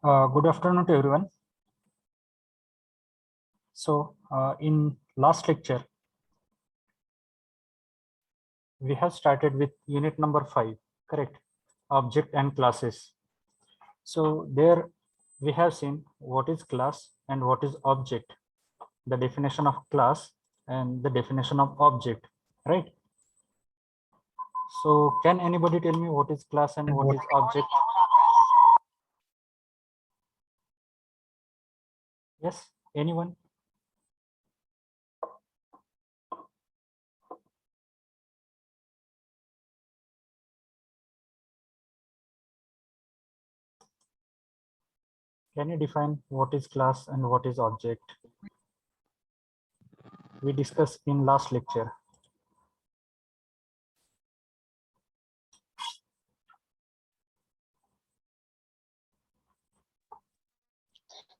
Good afternoon to everyone. So in last lecture, we have started with unit number 5, correct? Object and classes. So there we have seen what is class and what is object, the definition of class and the definition of object, right? So can anybody tell me what is class and what is object? Yes, anyone? Can you define what is class and what is object? We discussed in last lecture.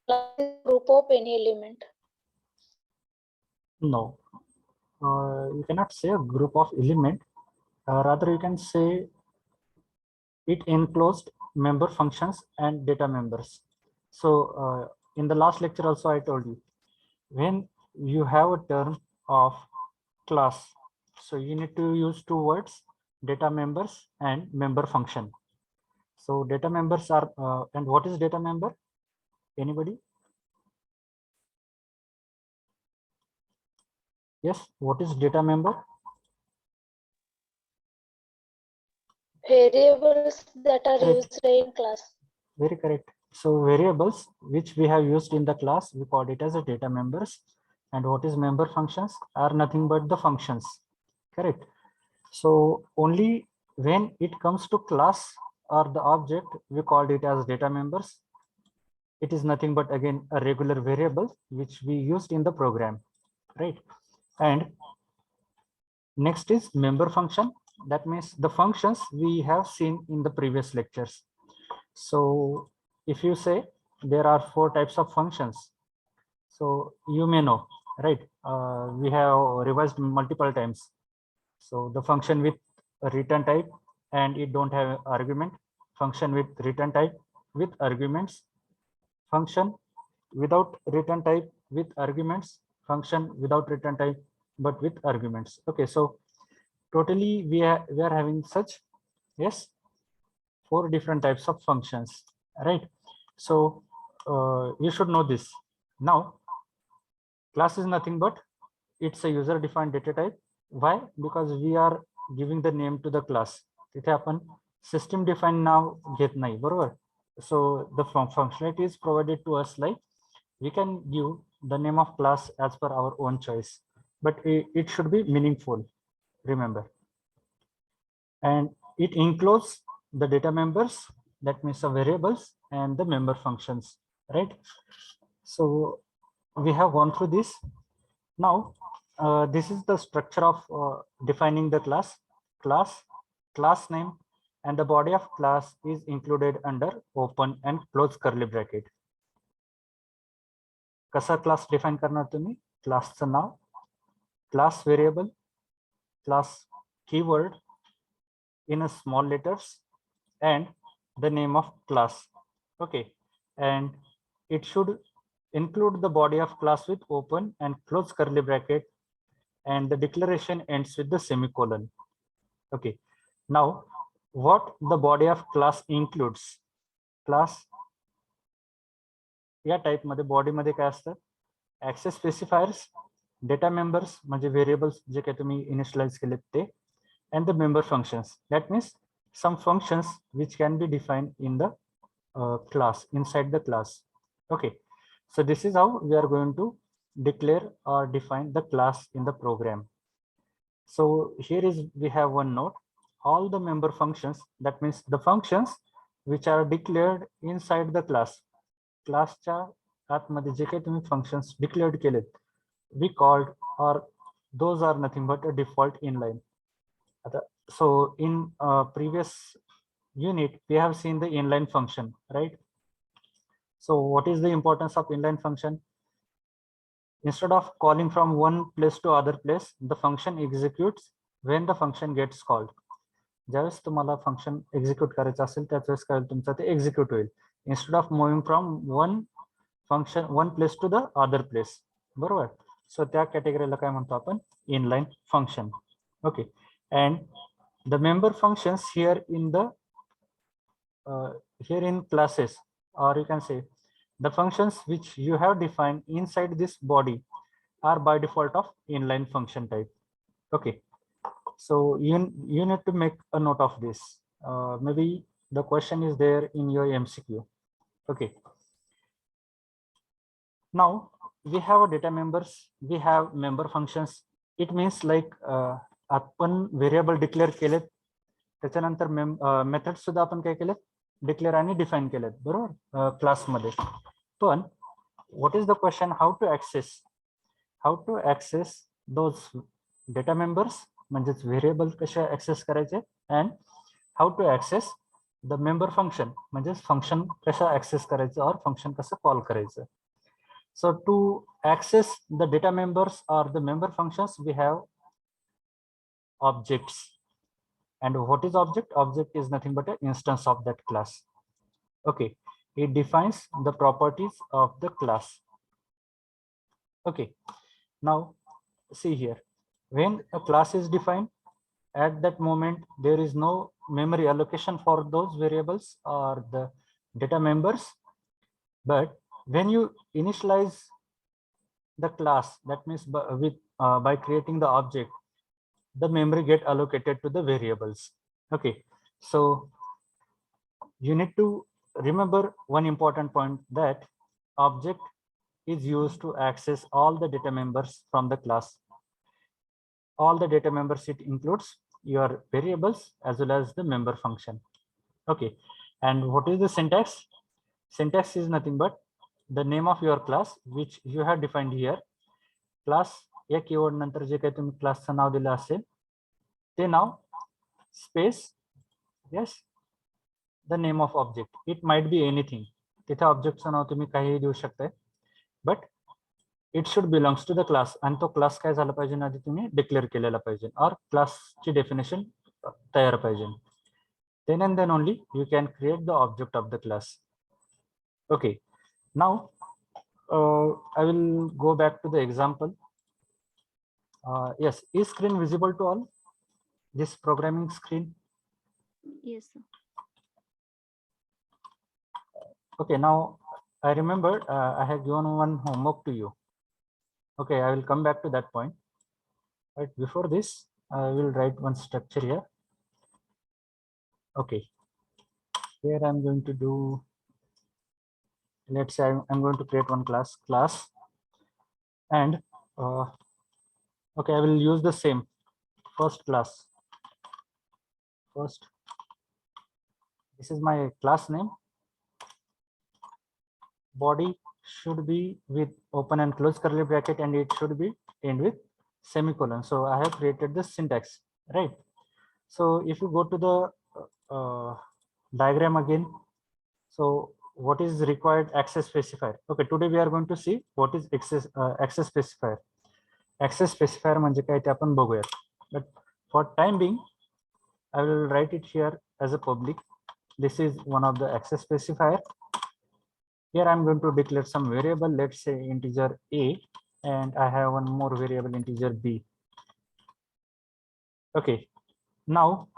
Class is a group of any element. No, you cannot say a group of element. Rather, you can say it enclosed member functions and data members. So in the last lecture also I told you, when you have a term of class, so you need to use two words, data members and member function. So data members are, and what is data member? Anybody? Yes, what is data member? Variables that are Correct. used in class. Very correct. So variables which we have used in the class, we call it as a data members. And what is member functions are nothing but the functions. Correct. So only when it comes to class or the object, we called it as data members. It is nothing but again a regular variable which we used in the program, right? And next is member function. That means the functions we have seen in the previous lectures. So if you say there are 4 types of functions, so you may know, right? We have revised multiple times. So the function with a return type and it don't have argument, function with return type with arguments, function without return type with arguments, function without return type but with arguments. Okay, so totally we are having such, yes, 4 different types of functions, right? So you should know this. Now class is nothing but it's a user defined data type. Why? Because we are giving the name to the class. It happen system defined now get nahi barabar. So the functionality is provided to us like we can give the name of class as per our own choice, but it should be meaningful, remember. And it includes the data members, that means the variables and the member functions, right? So we have gone through this. Now this is the structure of defining the class. Class name and the body of class is included under open and close curly bracket. कसा class define करणार तुम्ही? क्लासचं नाव, class variable, class keyword in a small letters and the name of class. Okay, and it should include the body of class with open and close curly bracket, and the declaration ends with the semicolon. Okay, now what the body of class includes? Class या type मध्ये body मध्ये काय असतं? Access specifiers, data members म्हणजे variables जे काही तुम्ही initialise केलेत ते, and the member functions. That means some functions which can be defined in the class, inside the class. Okay, so this is how we are going to declare or define the class in the program. So here is, we have one note, all the member functions, that means the functions which are declared inside the class. क्लासच्या आतमध्ये जे काही तुम्ही functions declared केलेत, we called, or those are nothing but a default inline. So in previous unit we have seen the inline function, right? So what is the importance of inline function? Instead of calling from one place to other place, the function executes when the function gets called. ज्यावेळेस तुम्हाला function execute करायचं असेल त्याच वेळेस काय तुमचं ते execute होईल. instead of moving from one place to the other place. बरोबर. So त्या कॅटेगरीला काय म्हणतो आपण, inline function. Okay, and the member functions here in the here in classes, or you can say the functions which you have defined inside this body are by default of inline function type. Okay, so you need to make a note of this. Maybe the question is there in your MCQ. Okay, now we have a data members, we have member functions. It means like आपण variable declare केलेत, त्याच्यानंतर method सुद्धा आपण काय केलेत, declare आणि define केलेत, बरोबर, क्लासमध्ये. पण what is the question, how to access those data members, म्हणजेच व्हेरिएबल कशा ऍक्सेस करायचे, and how to access the member function, म्हणजेच फंक्शन कशा ऍक्सेस करायचं और फंक्शन कसं कॉल करायचं. So to access the data members or the member functions, we have objects. And what is object? Object is nothing but an instance of that class. Okay, it defines the properties of the class. Okay, now see here, when a class is defined, at that moment there is no memory allocation for those variables or the data members. But when you initialize the class, that means by creating the object, the memory get allocated to the variables. Okay, so you need to remember one important point, that object is used to access all the data members from the class. All the data members, it includes your variables as well as the member function. Okay, and what is the syntax? Syntax is nothing but the name of your class which you have defined here. Class या keyword नंतर जे काही तुम्ही क्लासचं नाव दिलं असेल ते नाव space, yes, the name of object. It might be anything. तिथे ऑब्जेक्टचं नाव तुम्ही काहीही देऊ शकताय, but it should belongs to the class. आणि तो क्लास काय झाला पाहिजे आधी तुम्ही डिक्लेअर केलेला पाहिजे, और क्लासची डेफिनेशन तयार पाहिजे. Then and then only you can create the object of the class. Okay, now I will go back to the example. Yes, is screen visible to all? This programming screen? Yes, sir. Okay, now I remembered I have given one homework to you. Okay, I will come back to that point. But before this, I will write one structure here. Okay, here I'm going to do, let's say I'm going to create one class, and okay, I will use the same first class. First, this is my class name. Body should be with open and close curly bracket, and it should be end with semicolon. So I have created this syntax, right? So if you go to the diagram again, so what is required access specifier? Okay, today we are going to see what is access specifier. Access specifier म्हणजे काय ते आपण बघूयात. But for time being, I will write it here as a public. This is one of the access specifier. Here I'm going to declare some variable, let's say integer a, and I have one more variable integer b. Okay, now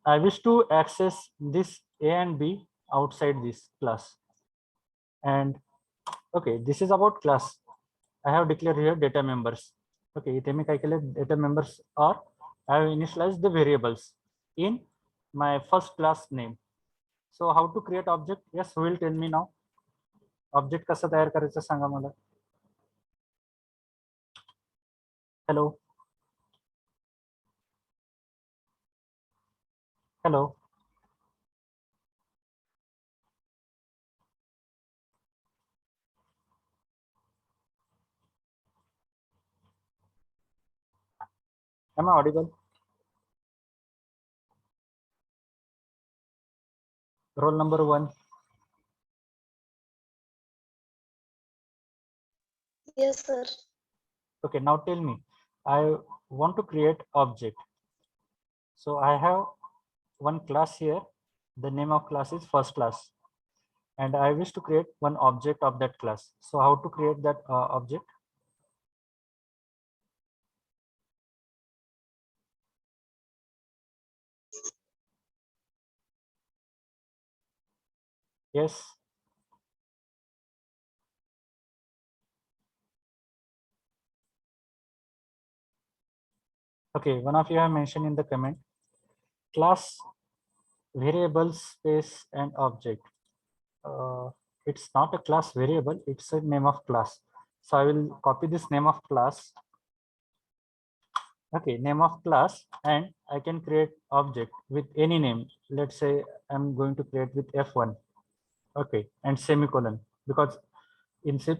I wish to access this a and b outside this class. And okay, this is about class. I have declared here data members. Okay, इथे मी काय केलं, data members, or I have initialized the variables in my first class name. So how to create object? Yes, who will tell me now? Object कसं तयार करायचं सांगा मला. Hello. Hello. Am I audible? Roll number 1. Yes, sir. Okay, now tell me, I want to create object. So I have one class here. The name of class is first class. and I wish to create one object of that class. So how to create that object? Yes. Okay, one of you have mentioned in the comment, class, variable, space, and object. It's not a class variable, it's a name of class. So I will copy this name of class. Okay, name of class, and I can create object with any name. Let's say I'm going to create with F1. Okay, and semicolon, because in C++,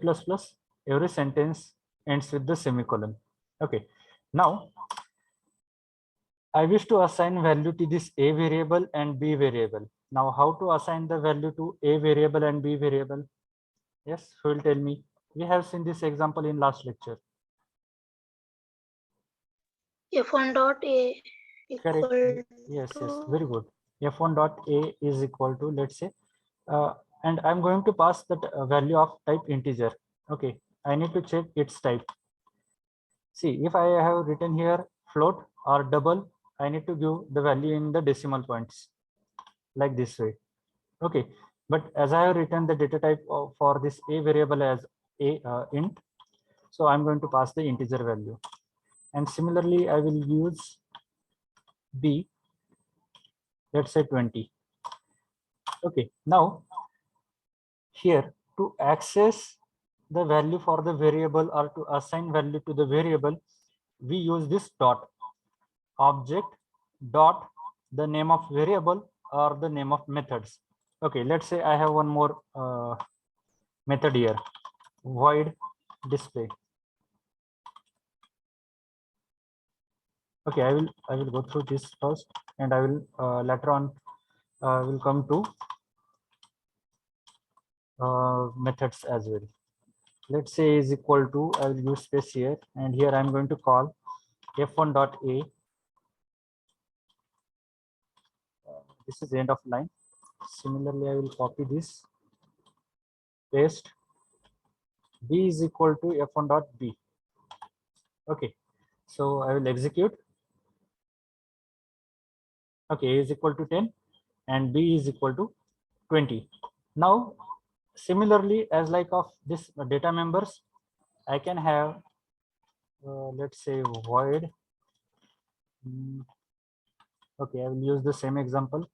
every sentence ends with the semicolon. Okay, now I wish to assign value to this A variable and B variable. Now, how to assign the value to A variable and B variable? Yes, who will tell me? We have seen this example in last lecture. F1 dot A Correct. equal Yes, yes, to very good. F1 dot A is equal to, let's say, and I'm going to pass that value of type integer. Okay, I need to check its type. See, if I have written here float or double, I need to give the value in the decimal points like this way. Okay, but as I have written the data type for this A variable as a int, so I'm going to pass the integer value. And similarly, I will use B, let's say 20. Okay, now here to access the value for the variable or to assign value to the variable, we use this dot object dot the name of variable or the name of methods. Okay, let's say I have one more method here, void display. Okay, I will go through this first, and I will later on will come to methods as well. Let's say is equal to, I will use space here, and here I'm going to call f1 dot a. This is the end of line. Similarly, I will copy this, paste. B is equal to f1 dot b. Okay, so I will execute. Okay, A is equal to 10 and B is equal to 20. Now, similarly, as like of this data members, I can have, let's say void. Okay, I will use the same example.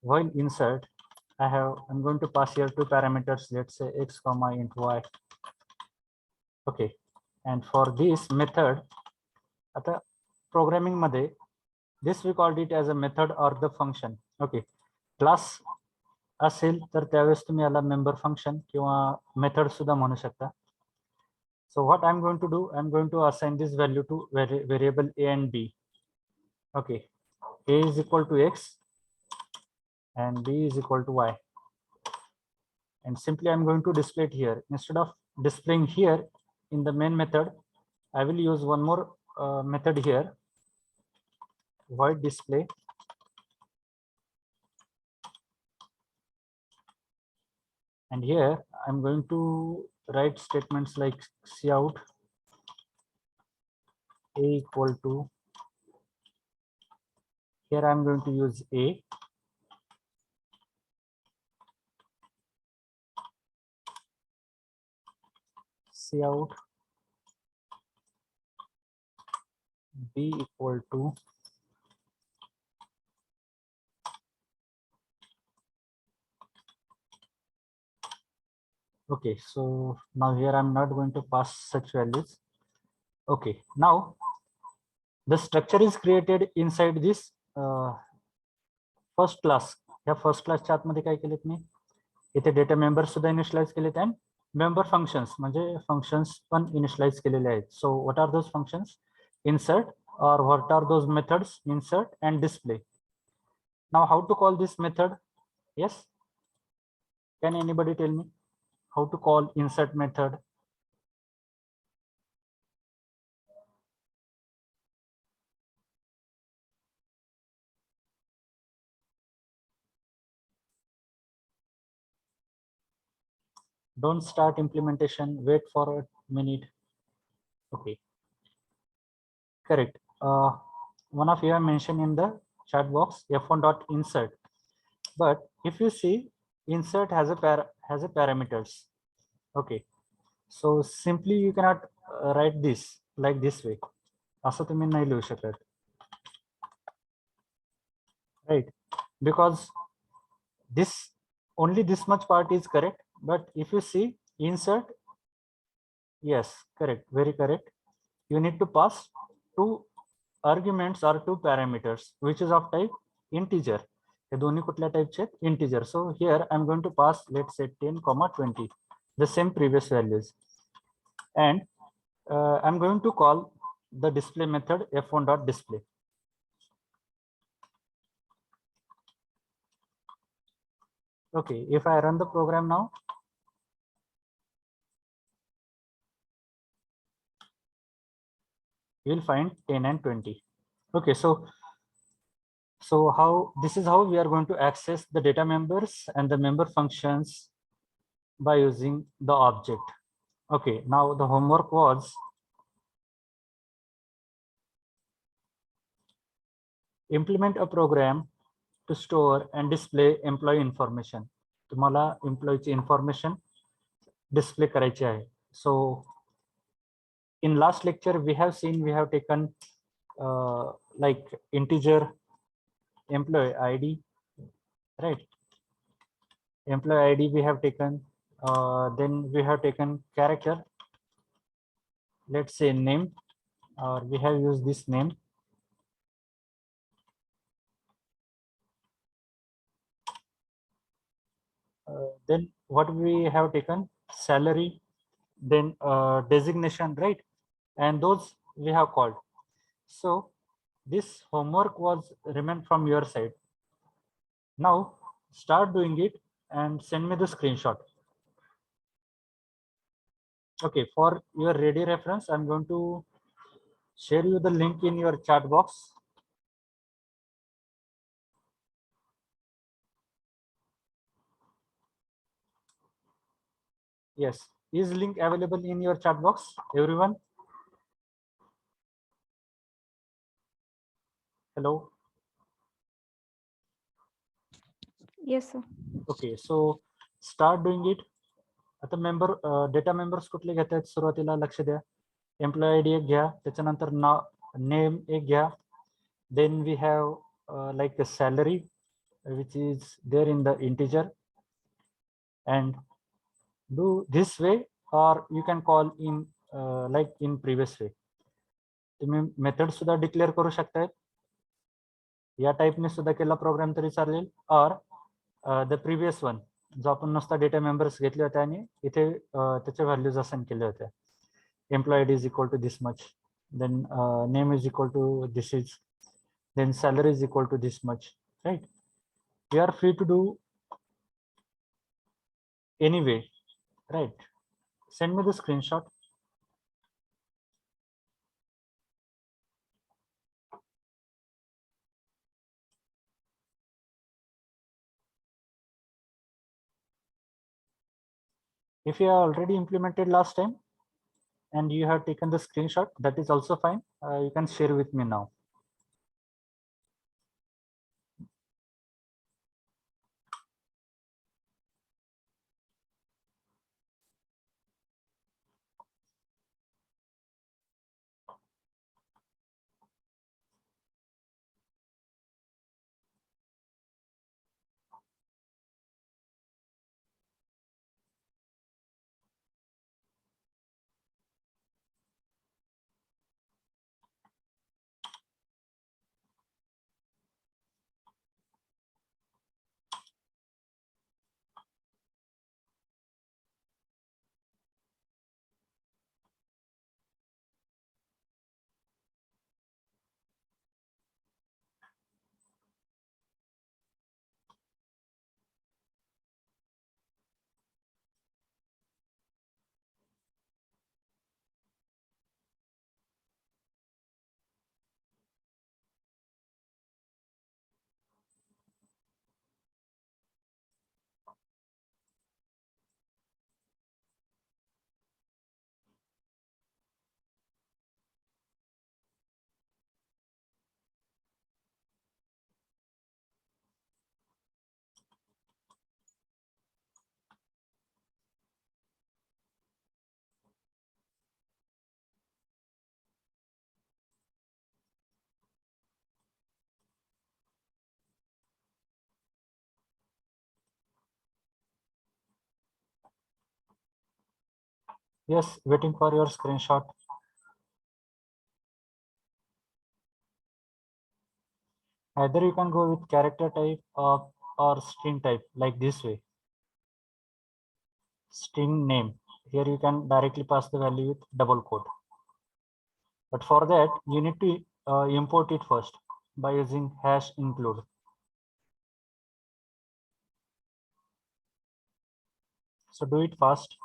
While insert, I'm going to pass here two parameters, let's say x comma int y. Okay, and for this method, आता programming मध्ये, this we called it as a method or the function. Okay, class असेल तर त्यावेळेस तुम्ही याला member function किंवा method सुद्धा म्हणू शकता. So what I'm going to do, I'm going to assign this value to variable a and b. Okay, a is equal to x and b is equal to y. And simply I'm going to display it here. Instead of displaying here in the main method, I will use one more method here, void display. And here I'm going to write statements like cout a equal to, here I'm going to use a, cout b equal to, okay, so now here I'm not going to pass such values. Okay, now the structure is created inside this first class. या first क्लासच्या आतमध्ये काय केलेत मी, इथे data members सुद्धा initialise केलेत and member functions म्हणजे फंक्शन्स पण इनिशियलाइज केलेले आहेत. So what are those functions, insert, or what are those methods, insert and display. Now how to call this method? Yes, can anybody tell me how to call insert method? Don't start implementation, wait for a minute. Okay, correct. One of you have mentioned in the chat box f1.insert, but if you see, insert has a parameters. Okay, so simply you cannot write this like this way. असं तुम्ही नाही लिहू शकत, right? Because this only this much part is correct, but if you see insert, yes, correct, very correct. You need to pass two arguments or two parameters, which is of type integer. हे दोन्ही कुठल्या टाइपचे आहेत? Integer. So here I'm going to pass, let's say 10, 20, the same previous values, and I'm going to call the display method f1.display. Okay, if I run the program now, you'll find 10 and 20. Okay, so how this is how we are going to access the data members and the member functions by using the object. Okay, now the homework was implement a program to store and display employee information. तुम्हाला employee information display करायची आहे. So in last lecture we have seen, we have taken like integer employee ID, right? Employee ID we have taken, then we have taken character, let's say name, or we have used this name. Then what we have taken, salary, then designation, right? And those we have called. So this homework was remained from your side. Now start doing it and send me the screenshot. Okay, for your ready reference, I'm going to share you the link in your chat box. Yes, is link available in your chat box, everyone? Hello. Yes, sir. Okay, so start doing it. आता member data members कुठले घेत आहेत सुरुवातीला लक्ष द्या. Employee ID एक घ्या, त्याच्यानंतर नाव नेम एक घ्या, then we have like the salary which is there in the integer, and do this way, or you can call in like in previous way. तुम्ही मेथड सुद्धा डिक्लेअर करू शकताय, या टाईपने सुद्धा केला प्रोग्राम तरी चालेल, और द प्रिव्हियस वन जो आपण नुसता डेटा मेंबर्स घेतले होते आणि इथे त्याचे व्हॅल्यूज असाइन केले होते. Employee ID is equal to this much, then name is equal to this is, then salary is equal to this much, right? You are free to do anyway, right? Send me the screenshot. If you have already implemented last time and you have taken the screenshot, that is also fine. You can share with me now. Yes, waiting for your screenshot. Either you can go with character type or string type like this way. String name. Here you can directly pass the value with double quote. But for that, you need to import it first by using hash include. So do it fast.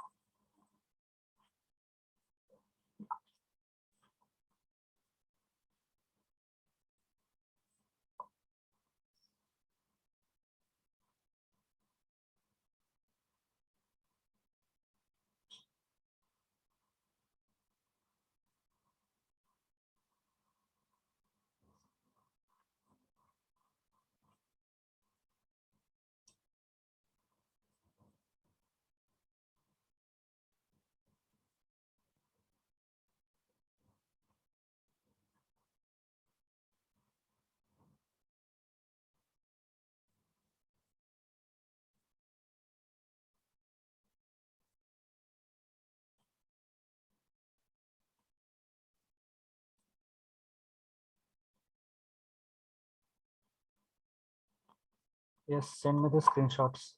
Yes, send me the screenshots.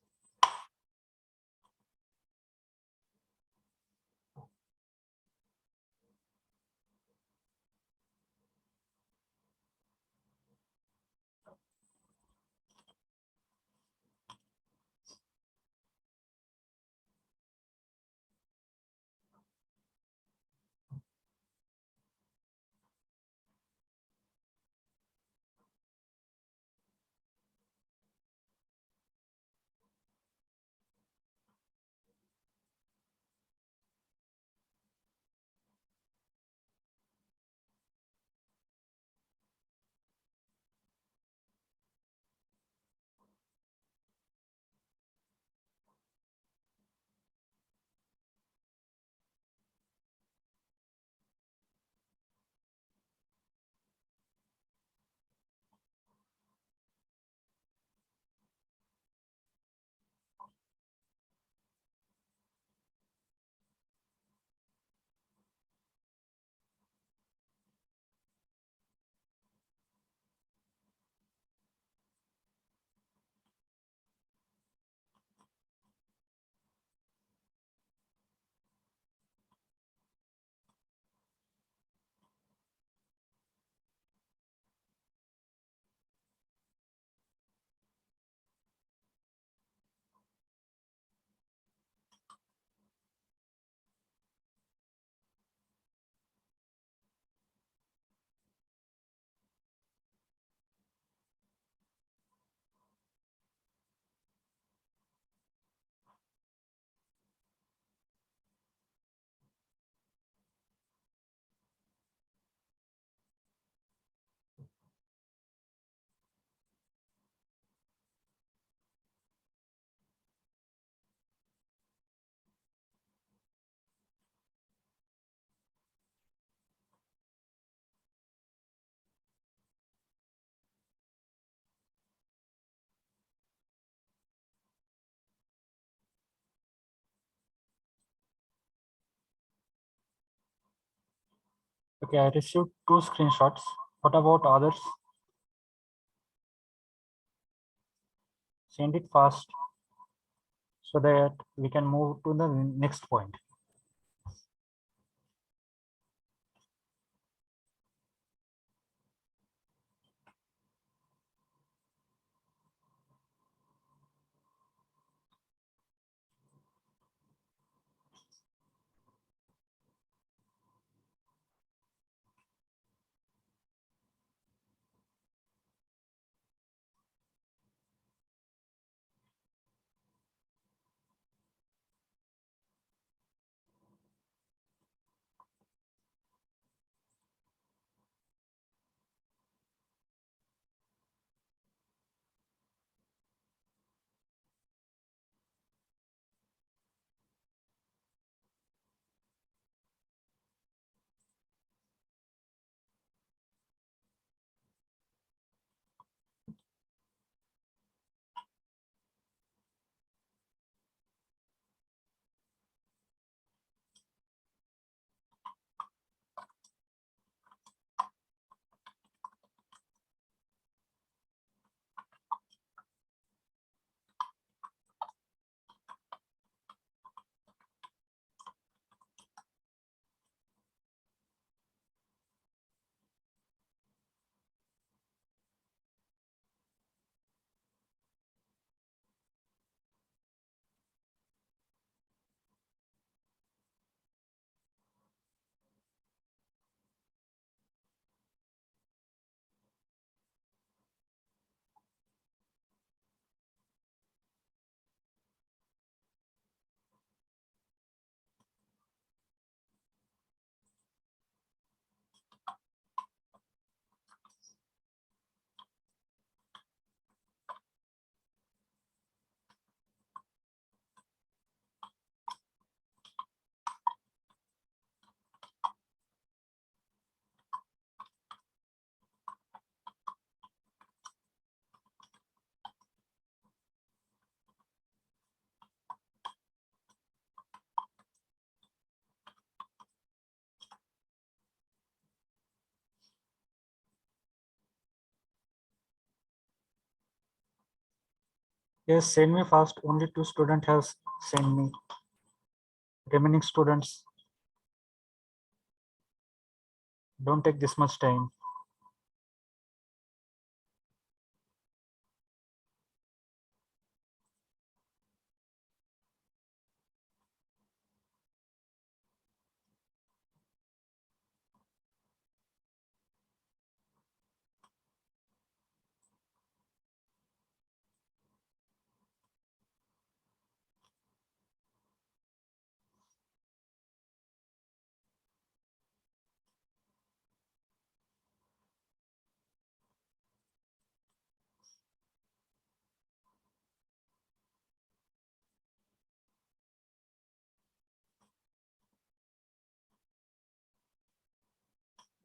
Okay, I received 2 screenshots. What about others? Send it fast so that we can move to the next point. Yes, send me fast. Only 2 students have sent me. Remaining students, don't take this much time.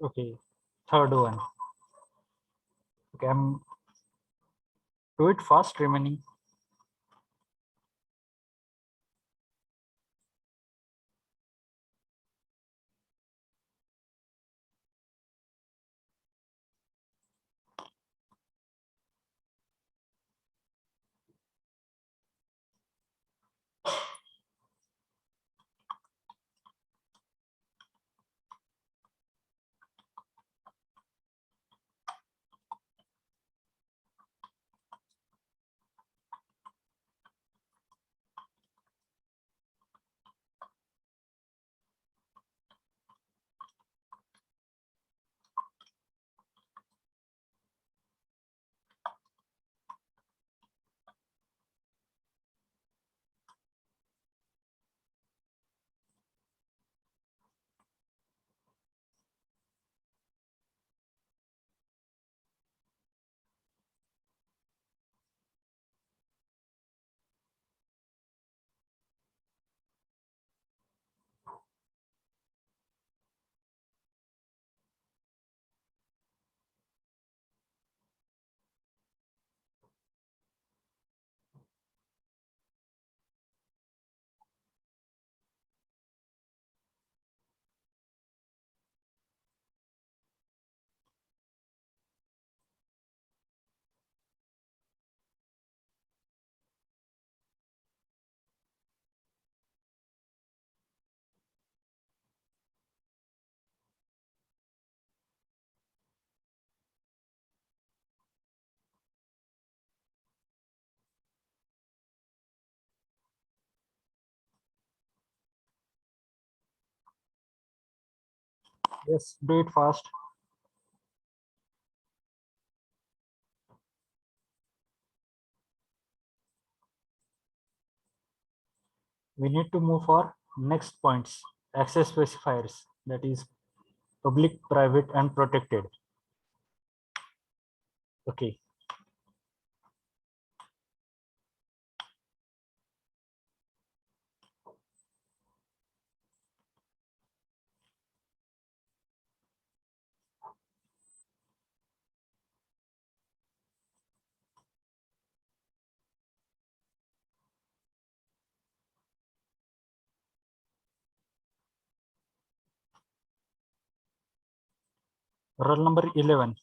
Okay, third one. Okay, I'm do it fast. Remaining. Yes, do it fast. We need to move for next points. Access specifiers, that is public, private, and protected. Okay. Roll number 11.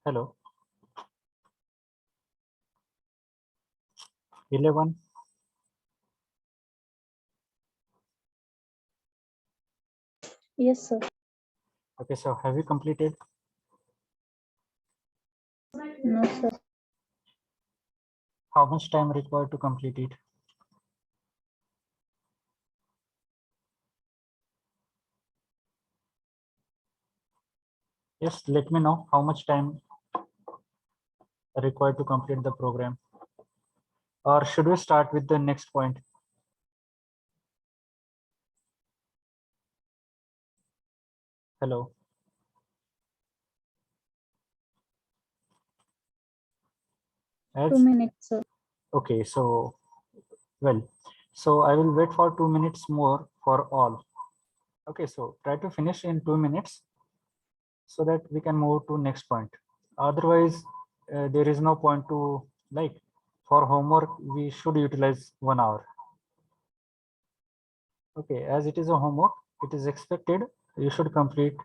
Hello. 11. Yes, sir. Okay, so have you completed? No, sir. How much time required to complete it? Yes, let me know how much time required to complete the program. Or should we start with the next point? Hello. As 2 minutes, sir. okay, so well, so I will wait for 2 minutes more for all. Okay, so try to finish in 2 minutes so that we can move to next point. Otherwise, there is no point to like for homework, we should utilize 1 hour. Okay, as it is a homework, it is expected you should complete.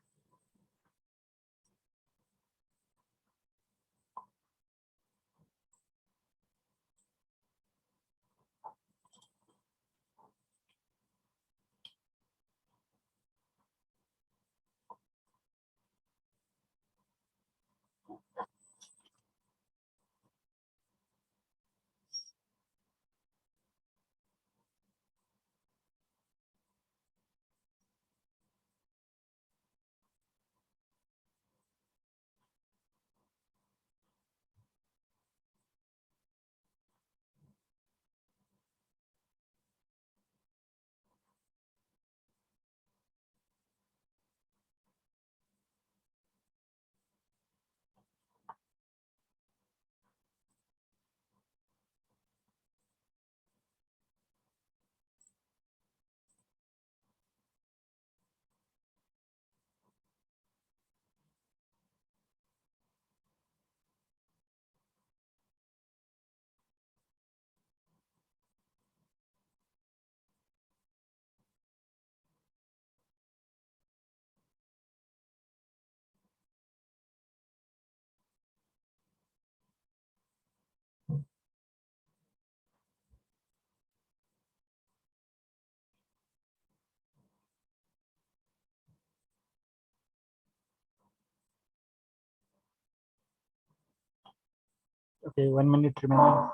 Okay, 1 minute remaining.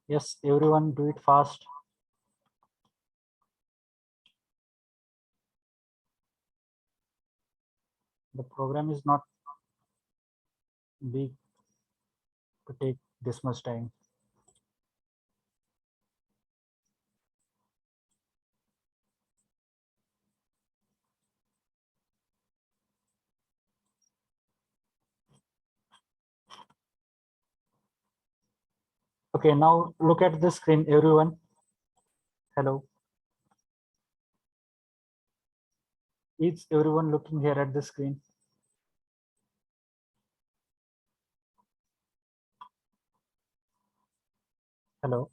Yes, everyone do it fast. The program is not big to take this much time. Okay, now look at the screen, everyone. Hello. Is everyone looking here at the screen? Hello.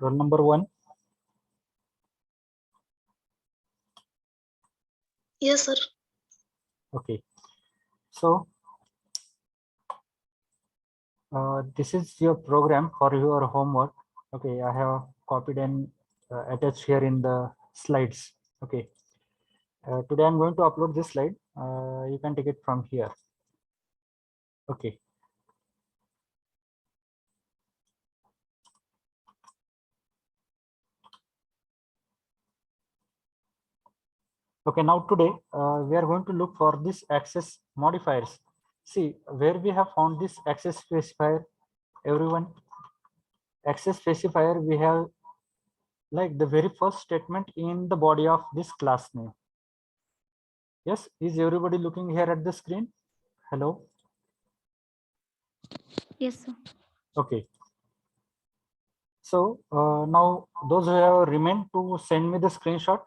Roll number 1. Yes, sir. Okay. So this is your program for your homework. Okay, I have copied and attached here in the slides. Okay. Today I'm going to upload this slide. You can take it from here. Okay. Okay, now today we are going to look for this access modifiers. See where we have found this access specifier, everyone. Access specifier we have like the very first statement in the body of this class name. Yes, is everybody looking here at the screen? Hello. Yes, sir. Okay. So now those who have remained to send me the screenshot.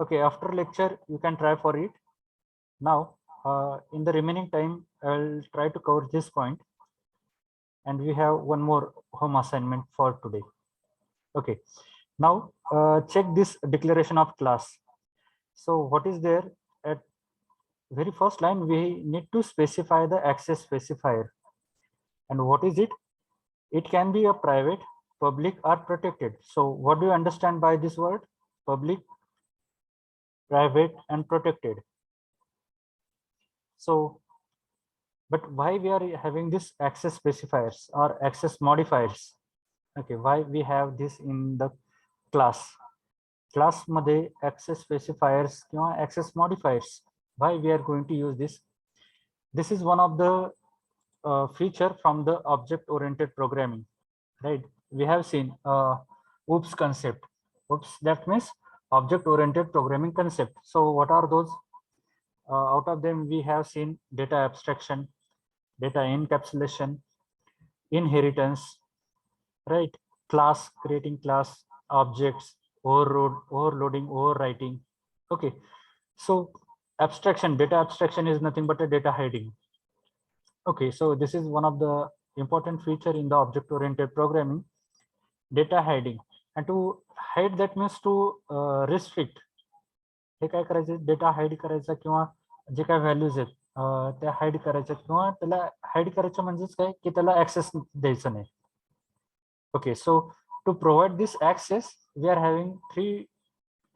Okay, after lecture you can try for it. Now in the remaining time I'll try to cover this point, and we have one more home assignment for today. Okay, now check this declaration of class. So what is there at very first line? We need to specify the access specifier. And what is it? It can be a private, public, or protected. So what do you understand by this word? Public, private, and protected. So, but why we are having this access specifiers or access modifiers? Okay, why we have this in the class? Class मध्ये access specifiers किंवा access modifiers. Why we are going to use this? This is one of the feature from the object oriented programming, right? We have seen OOPS concept. OOPS, that means object oriented programming concept. So what are those? Out of them we have seen data abstraction, data encapsulation, inheritance, right? Class, creating class, objects, overloading, overwriting. Okay, so abstraction, data abstraction is nothing but a data hiding. Okay, so this is one of the important feature in the object oriented programming, data hiding. And to hide, that means to restrict, हे काय करायचं, data hide करायचा किंवा जे काय values आहेत त्या hide करायच्या किंवा त्याला हाईड करायचं म्हणजेच काय की त्याला ऍक्सेस द्यायचं नाही. Okay, so to provide this access, we are having three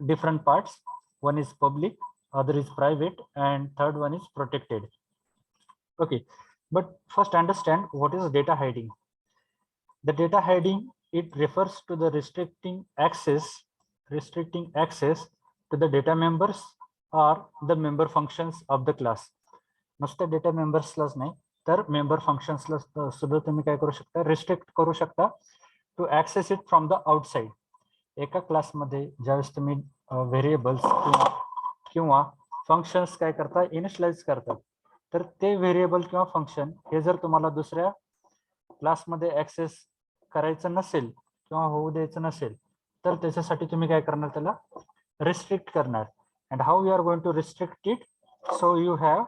different parts. One is public, other is private, and third one is protected. Okay, but first understand what is data hiding. The data hiding, it refers to the restricting access to the data members or the member functions of the class. नुसतं data मेंबर्सलाच नाही तर member फंक्शन्सला सुद्धा तुम्ही काय करू शकता, restrict करू शकता to access it from the outside. एका क्लासमध्ये ज्यावेळेस तुम्ही व्हेरिएबल्स किंवा फंक्शन्स काय करता, इनिशियलाइज करतात, तर ते व्हेरिएबल किंवा फंक्शन हे जर तुम्हाला दुसऱ्या क्लासमध्ये ऍक्सेस करायचं नसेल किंवा होऊ द्यायचं नसेल तर त्याच्यासाठी तुम्ही काय करणार, त्याला रिस्ट्रिक्ट करणार. And how you are going to restrict it? So you have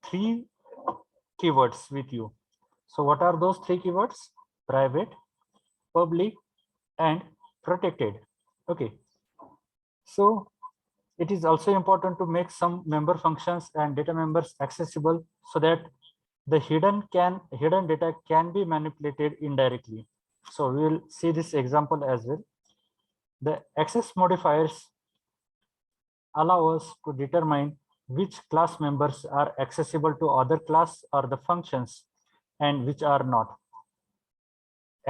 three keywords with you. So what are those three keywords? Private, public, and protected. Okay, so it is also important to make some member functions and data members accessible so that the hidden data can be manipulated indirectly. So we will see this example as well. The access modifiers allow us to determine which class members are accessible to other class or the functions and which are not.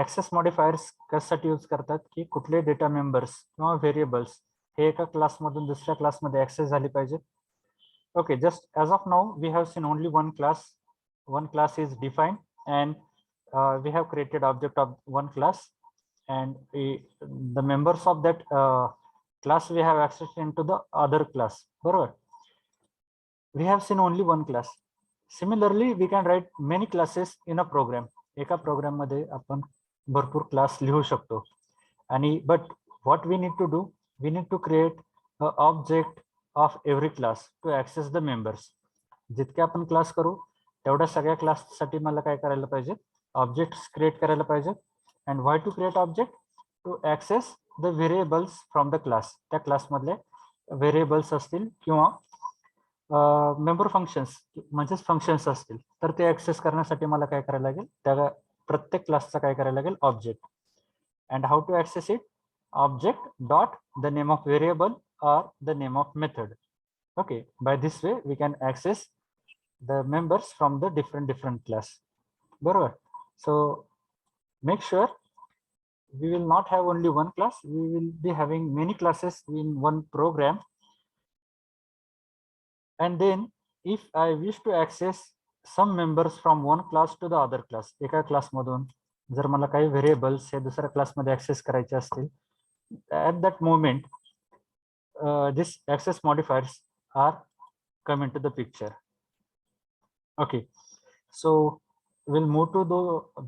Access modifiers कशासाठी use करतात की कुठले data members किंवा variables हे एका क्लासमधून दुसऱ्या क्लासमध्ये access झाले पाहिजेत. Okay, just as of now we have seen only one class. One class is defined and we have created object of one class, and the members of that class we have access into the other class. बरोबर, we have seen only one class. Similarly, we can write many classes in a program. एका programme मध्ये आपण भरपूर class लिहू शकतो. आणि but what we need to do, we need to create an object of every class to access the members. जितके आपण class करू तेवढ्या सगळ्या क्लाससाठी मला काय करायला पाहिजे, ऑब्जेक्ट्स क्रिएट करायला पाहिजे. And why to create object? To access the variables from the class. त्या क्लासमधले व्हेरिएबल्स असतील किंवा मेंबर फंक्शन्स म्हणजेच फंक्शन्स असतील तर ते ऍक्सेस करण्यासाठी मला काय करायला लागेल, त्या प्रत्येक क्लासचा काय करायला लागेल, object. And how to access it? Object dot the name of variable or the name of method. Okay, by this way we can access the members from the different class. Barabar. So make sure we will not have only one class, we will be having many classes in one program. And then if I wish to access some members from one class to the other class, एका class मधून जर मला काही variables हे दुसऱ्या क्लासमध्ये access करायचे असतील, at that moment this access modifiers are come into the picture. Okay, so we'll move to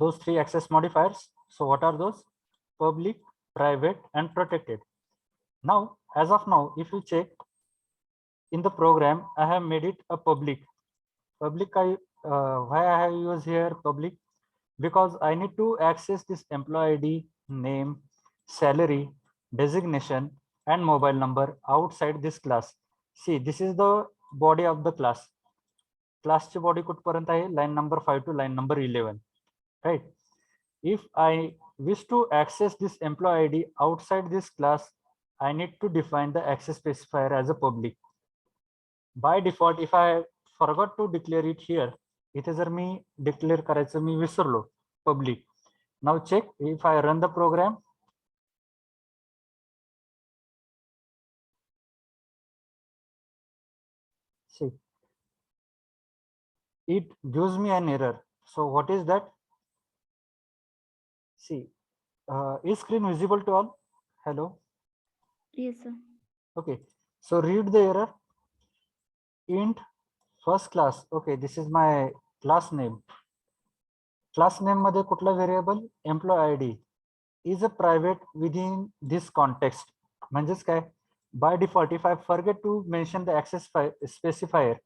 those three access modifiers. So what are those? Public, private, and protected. Now, as of now, if you check in the program, I have made it a public. Why I have used here public? Because I need to access this employee ID, name, salary, designation, and mobile number outside this class. See, this is the body of the class. Class ची body कुठपर्यंत आहे? Line number 5 to line number 11, right? If I wish to access this employee ID outside this class, I need to define the access specifier as a public. By default, if I forgot to declare it here, इथे जर मी declare करायचं मी विसरलो public. Now check, if I run the program, see, it gives me an error. So what is that? See, is screen visible to all? Hello? Yes, sir. Okay, so read the error. Int first class. Okay, this is my class name. Class name मध्ये कुठला variable? Employee ID is a private within this context. म्हणजेच काय, by default if I forget to mention the access specifier,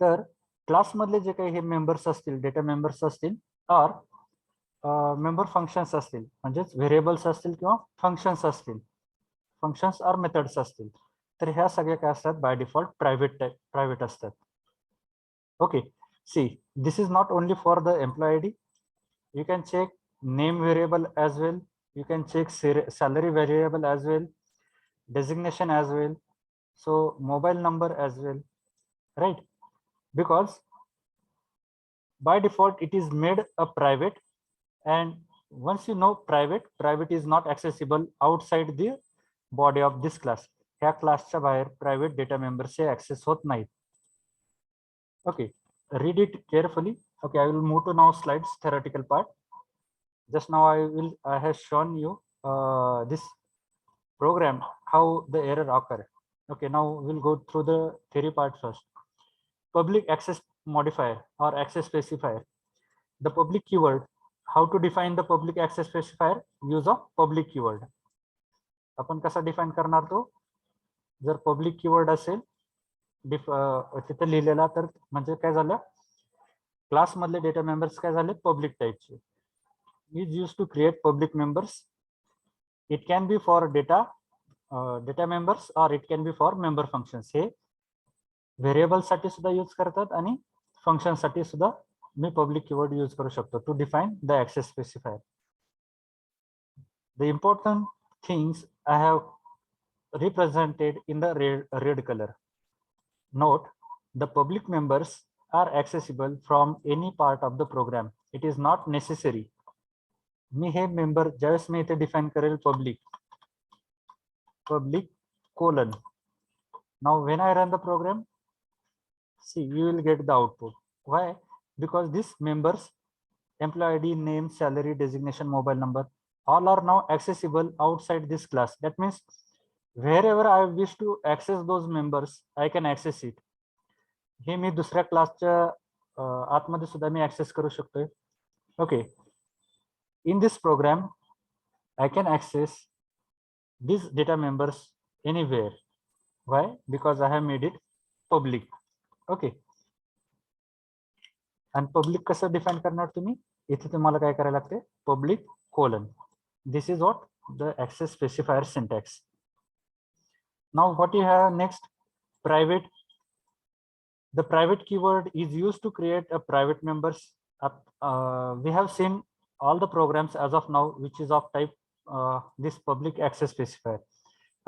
तर class मधले जे काही हे members असतील, data members असतील, और मेंबर फंक्शन्स असतील, म्हणजेच व्हेरिएबल्स असतील किंवा फंक्शन्स असतील, फंक्शन्स और मेथड्स असतील, तर ह्या सगळ्या काय असतात बाय डिफॉल्ट प्रायव्हेट असतात. Okay, see this is not only for the employee ID. You can check name variable as well. You can check salary variable as well, designation as well, so mobile number as well, right? Because by default it is made a private, and once you know private is not accessible outside the body of this class. ह्या क्लासच्या बाहेर private data मेंबर्सचे access होत नाहीत. Okay, read it carefully. Okay, I will move to now slides theoretical part. Just now I have shown you this program how the error occur. Okay, now we'll go through the theory part first. Public access modifier or access specifier. The public keyword. How to define the public access specifier? Use of public keyword. आपण कसा define करणार तो? जर public keyword असेल तिथे लिहिलेला तर म्हणजे काय झालं, क्लास मधले डेटा मेंबर्स काय झाले public टाइपचे. is used to create public members. It can be for data members or it can be for member functions. हे व्हेरिएबल साठी सुद्धा यूज करतात आणि फंक्शन साठी सुद्धा मी पब्लिक कीवर्ड यूज करू शकतो to define the access specifier. The important things I have represented in the red color. Note, the public members are accessible from any part of the program. It is not necessary. मी हे member ज्यावेळेस मी इथे define करेल public colon. Now when I run the program, see you will get the output. Why? Because these members, employee ID, name, salary, designation, mobile number, all are now accessible outside this class. That means wherever I wish to access those members, I can access it. हे मी दुसऱ्या क्लासच्या आतमध्ये सुद्धा मी access करू शकतोय. Okay, in this program I can access these data members anywhere. Why? Because I have made it public. Okay, and public कसं define करणार तुम्ही? इथे तुम्हाला काय करायला लागते? public colon. This is what the access specifier syntax. Now what you have next? Private. The private keyword is used to create a private members. We have seen all the programs as of now which is of type this public access specifier.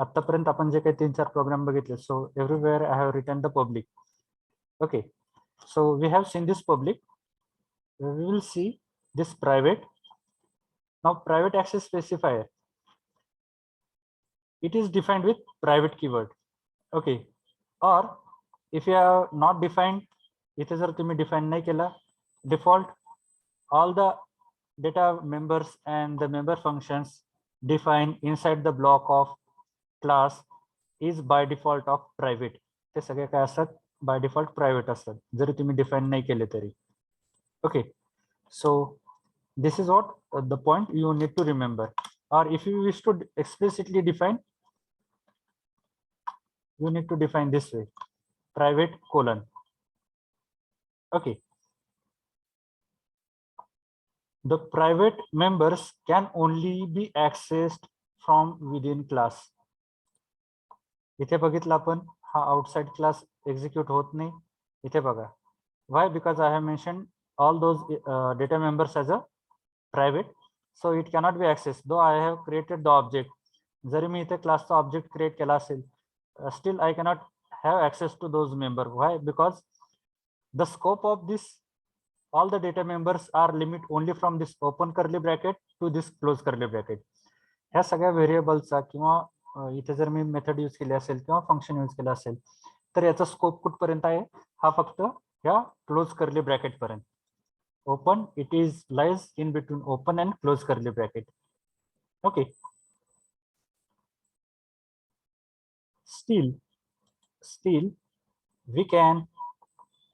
आतापर्यंत आपण जे काही 3-4 programme बघितले, so everywhere I have written the public. Okay, so we have seen this public. We will see this private. Now private access specifier, it is defined with private keyword. Okay, or if you have not defined, इथे जर तुम्ही define नाही केला, default all the data members and the member functions defined inside the block of class is by default of private. ते सगळे काय असतात? by default private असतात जरी तुम्ही define नाही केले तरी. Okay, so this is what the point you need to remember. Or if you wish to explicitly define, you need to define this way, private colon. Okay, the private members can only be accessed from within class. इथे बघितलं आपण हा outside class execute होत नाही. इथे बघा, why? Because I have mentioned all those data members as a private, so it cannot be accessed though I have created the object. जरी मी इथे क्लासचा ऑब्जेक्ट क्रिएट केला असेल, still I cannot have access to those member. Why? Because the scope of this, all the data members are limit only from this open curly bracket to this close curly bracket. ह्या सगळ्या व्हेरिएबलचा किंवा इथे जर मी method use केली असेल किंवा function use केलं असेल तर याचा स्कोप कुठपर्यंत आहे? हा फक्त ह्या क्लोज कर्ली ब्रॅकेट पर्यंत. Open, it is lies in between open and close curly bracket. Okay, still we can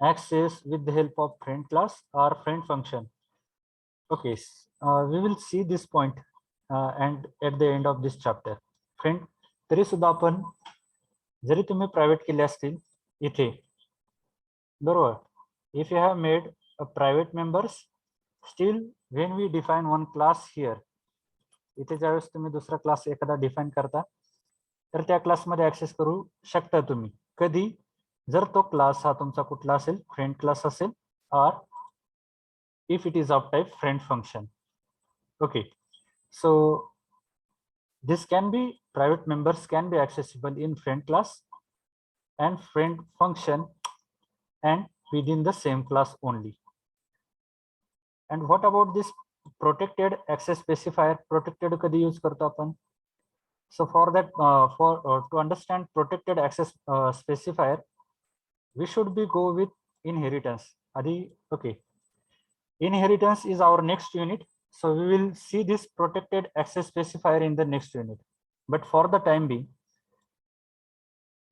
access with the help of friend class or friend function. Okay, we will see this point and at the end of this chapter. Friend, तरी सुद्धा आपण जरी तुम्ही private केले असतील इथे, बरोबर, if you have made a private members, still when we define one class here, इथे ज्यावेळेस तुम्ही दुसरा क्लास एखादा डिफाइन करता तर त्या क्लासमध्ये ऍक्सेस करू शकता तुम्ही. कधी? जर तो क्लास हा तुमचा कुठला असेल, फ्रेंड क्लास असेल, or if it is of type friend function. Okay, so this can be, private members can be accessible in friend class and friend function and within the same class only. And what about this protected access specifier? Protected कधी use करतो आपण? So for that, to understand protected access specifier, we should be go with inheritance. Adi, okay. Inheritance is our next unit. So we will see this protected access specifier in the next unit. But for the time being,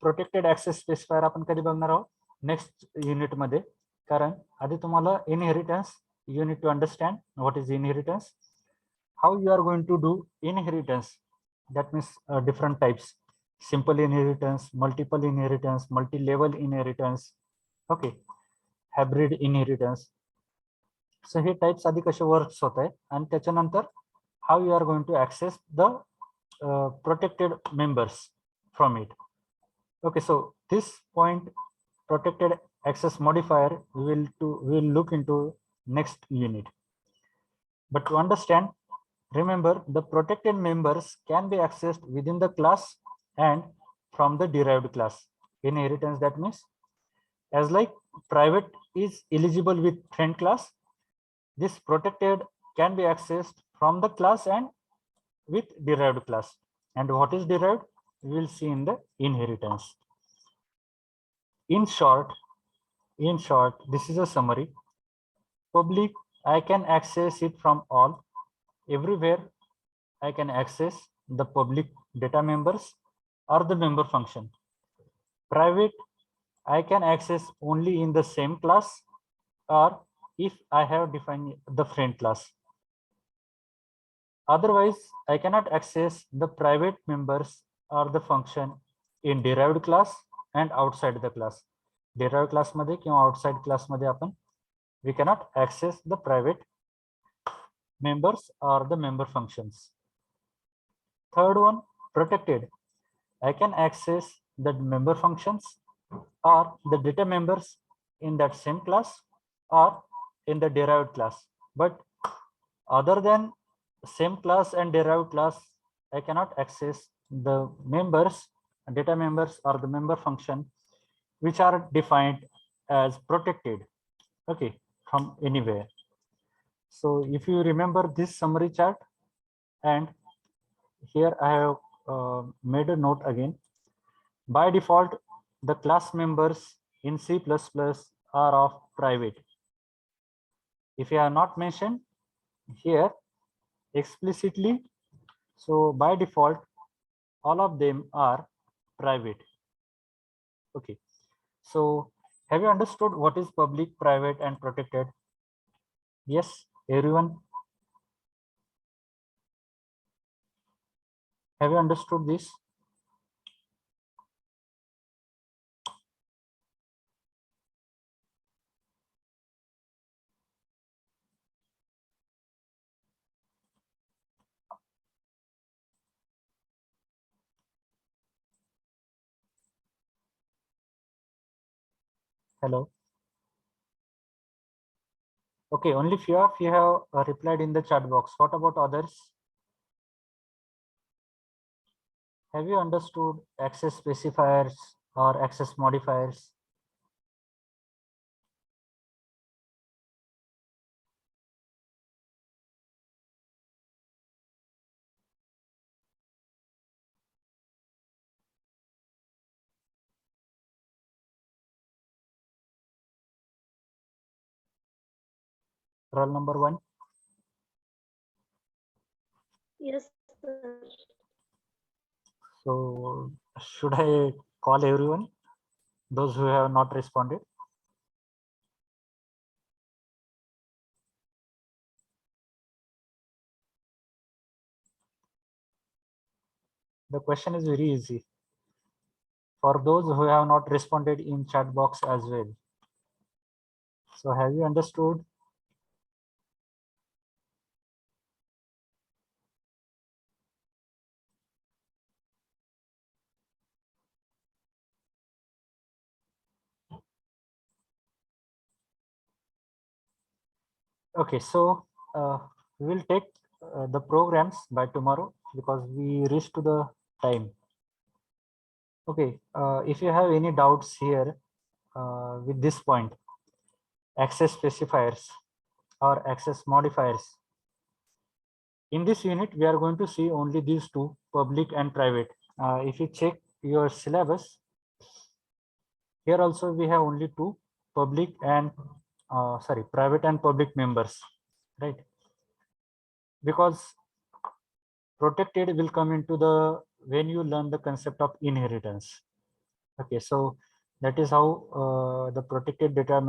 protected access specifier आपण कधी बघणार आहोत? Next unit मध्ये. कारण आधी तुम्हाला inheritance, you need to understand what is inheritance, how you are going to do inheritance. That means different types: simple inheritance, multiple inheritance, multi-level inheritance, okay, hybrid inheritance. So hey types आधी कसे works होत आहे आणि त्याच्यानंतर how you are going to access the protected members from it. Okay, so this point, protected access modifier, we will look into next unit. But to understand, remember the protected members can be accessed within the class and from the derived class. Inheritance, that means as like private is eligible with friend class, this protected can be accessed from the class and with derived class. And what is derived? We will see in the inheritance. In short, this is a summary. Public, I can access it from all. Everywhere, I can access the public data members or the member function. Private, I can access only in the same class or if I have defined the friend class. Otherwise, I cannot access the private members or the function in derived class and outside the class. Derived class मध्ये किंवा outside class मध्ये आपण we cannot access the private members or the member functions. Third one, protected. I can access the member functions or the data members in that same class or in the derived class. But other than same class and derived class, I cannot access the members, data members or the member function which are defined as protected, okay, from anywhere. So if you remember this summary chart, and here I have made a note again. By default, the class members in C++ are of private. If you have not mentioned here explicitly, so by default, all of them are private. Okay. So have you understood what is public, private, and protected? Yes, everyone. Have you understood this? Hello. Okay, only few of you have replied in the chat box. What about others? Have you understood access specifiers or access modifiers? Roll number 1. Yes, sir. So should I call everyone, those who have not responded? The question is very easy for those who have not responded in chat box as well. So have you understood? Okay, so we will take the programs by tomorrow because we reached to the time. Okay, if you have any doubts here with this point, access specifiers or access modifiers. In this unit, we are going to see only these two, public and private. If you check your syllabus, here also we have only two, public and private and public members, right? Because protected will come into the when you learn the concept of inheritance. Okay, so that is how the protected data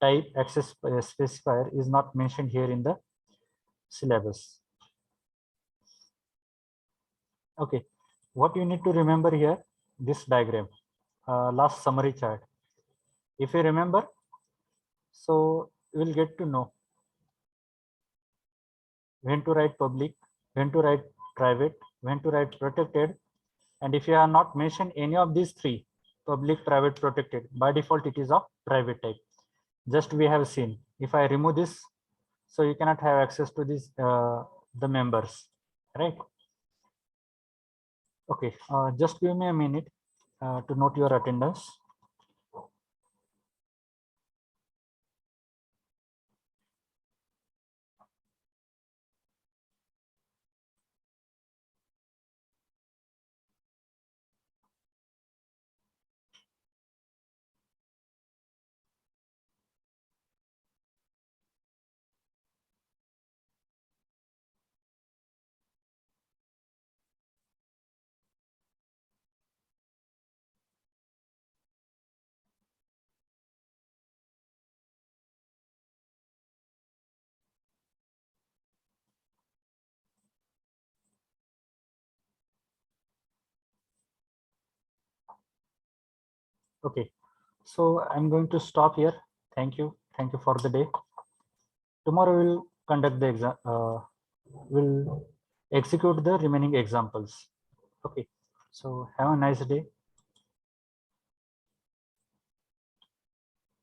type access specifier is not mentioned here in the syllabus. Okay, what you need to remember here, this diagram, last summary chart. If you remember, so you will get to know when to write public, when to write private, when to write protected. And if you have not mentioned any of these three, public, private, protected, by default it is of private type. Just we have seen, if I remove this, so you cannot have access to this the members, right? Okay, just give me a minute to note your attendance. Okay, so I'm going to stop here. Thank you. Thank you for the day. Tomorrow we'll conduct the exam. We'll execute the remaining examples. Okay, so have a nice day.